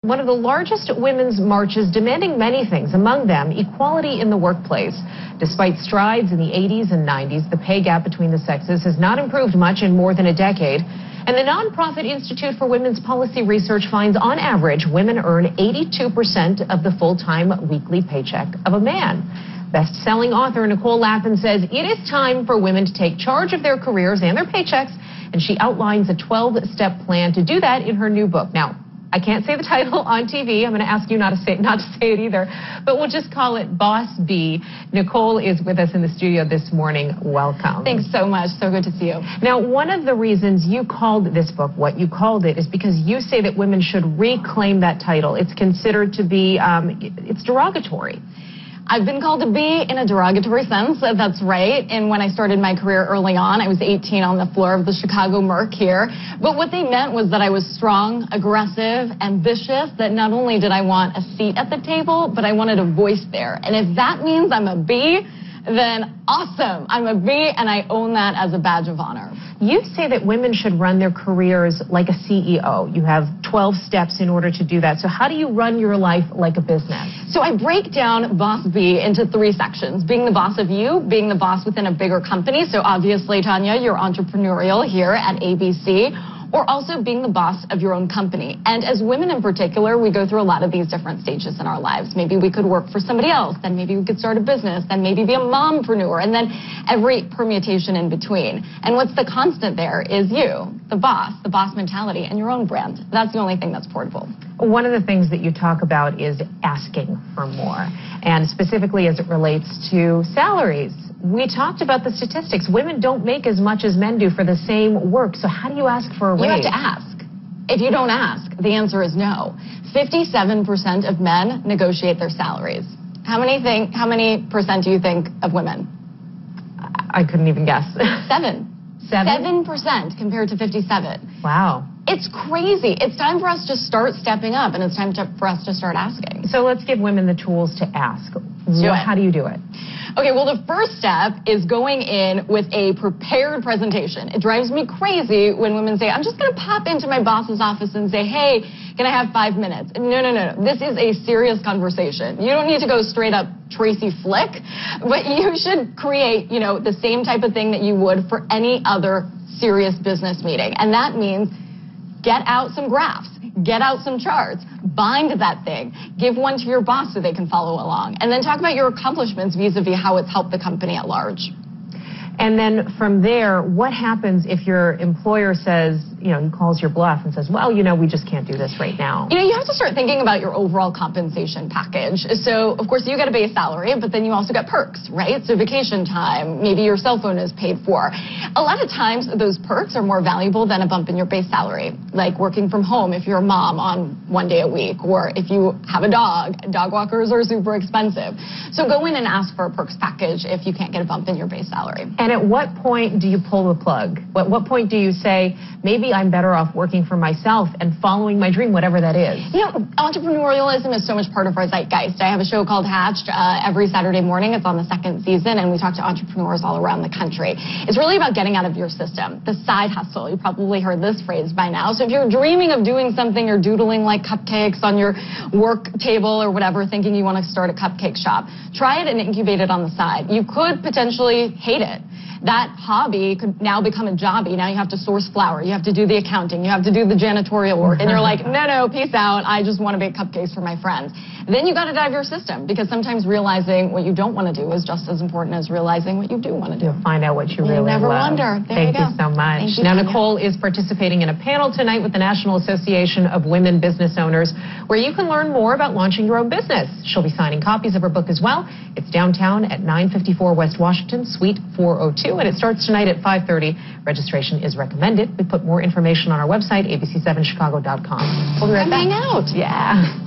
One of the largest women's marches demanding many things, among them equality in the workplace. Despite strides in the 80s and 90s, the pay gap between the sexes has not improved much in more than a decade. And the nonprofit Institute for Women's Policy Research finds, on average, women earn 82% of the full-time weekly paycheck of a man. Best-selling author Nicole Lapin says it is time for women to take charge of their careers and their paychecks, and she outlines a 12-step plan to do that in her new book. Now, I can't say the title on TV. I'm going to ask you not to say it either, but we'll just call it Boss B. Nicole is with us in the studio this morning. Welcome. Thanks so much. So good to see you. Now, one of the reasons you called this book what you called it is because you say that women should reclaim that title. It's considered to be, it's derogatory. I've been called a B in a derogatory sense, that's right. And when I started my career early on, I was 18 on the floor of the Chicago Merc here. But what they meant was that I was strong, aggressive, ambitious, that not only did I want a seat at the table, but I wanted a voice there. And if that means I'm a B, then awesome. I'm a B, and I own that as a badge of honor. You say that women should run their careers like a CEO. You have 12 steps in order to do that. So how do you run your life like a business? So I break down Boss B into 3 sections. Being the boss of you, being the boss within a bigger company. So obviously, Tanya, you're entrepreneurial here at ABC. Or also being the boss of your own company. And as women in particular, we go through a lot of these different stages in our lives. Maybe we could work for somebody else, then maybe we could start a business, then maybe be a mompreneur, and then every permutation in between. And what's the constant there is you, the boss mentality, and your own brand. That's the only thing that's portable. One of the things that you talk about is asking for more, and specifically as it relates to salaries. We talked about the statistics. Women don't make as much as men do for the same work. So how do you ask for a raise? You have to ask. If you don't ask, the answer is no. 57% of men negotiate their salaries. How many percent do you think of women? I couldn't even guess. 7% compared to 57. Wow. It's crazy. It's time for us to start stepping up, and it's time for us to start asking. So let's give women the tools to ask. How do you do it? Okay, well, the first step is going in with a prepared presentation. It drives me crazy when women say, I'm just going to pop into my boss's office and say, hey, can I have 5 minutes? No. This is a serious conversation. You don't need to go straight up Tracy Flick, but you should create, the same type of thing that you would for any other serious business meeting. And that means get out some graphs. Get out some charts, bind that thing, give one to your boss so they can follow along, and then talk about your accomplishments vis-a-vis how it's helped the company at large. And then from there, what happens if your employer says, he calls your bluff and says, well, we just can't do this right now? You have to start thinking about your overall compensation package. So, of course, you get a base salary, but then you also get perks, right? So vacation time, maybe your cell phone is paid for. A lot of times, those perks are more valuable than a bump in your base salary, like working from home if you're a mom on 1 day a week, or if you have a dog. Dog walkers are super expensive. So go in and ask for a perks package if you can't get a bump in your base salary. And at what point do you pull the plug? At what point do you say, maybe I'm better off working for myself and following my dream, whatever that is? Entrepreneurialism is so much part of our zeitgeist. I have a show called Hatched every Saturday morning. It's on the 2nd season, and we talk to entrepreneurs all around the country. It's really about getting out of your system, the side hustle. You probably heard this phrase by now. So if you're dreaming of doing something, you're doodling like cupcakes on your work table or whatever, thinking you want to start a cupcake shop, try it and incubate it on the side. You could potentially hate it. That hobby could now become a jobby. Now you have to source flour, you have to do the accounting, you have to do the janitorial work, and you're like, no, peace out, I just want to bake cupcakes for my friends. Then you got to dive your system, because sometimes realizing what you don't want to do is just as important as realizing what you do want to do. You'll find out what you really love. You never wonder. Thank you so much. Thank you, now, Tanya. Nicole is participating in a panel tonight with the National Association of Women Business Owners, where you can learn more about launching your own business. She'll be signing copies of her book as well. It's downtown at 954 West Washington, Suite 402, and it starts tonight at 5:30. Registration is recommended. We put more information on our website, ABC7Chicago.com. We'll be right back. Hang out. Yeah.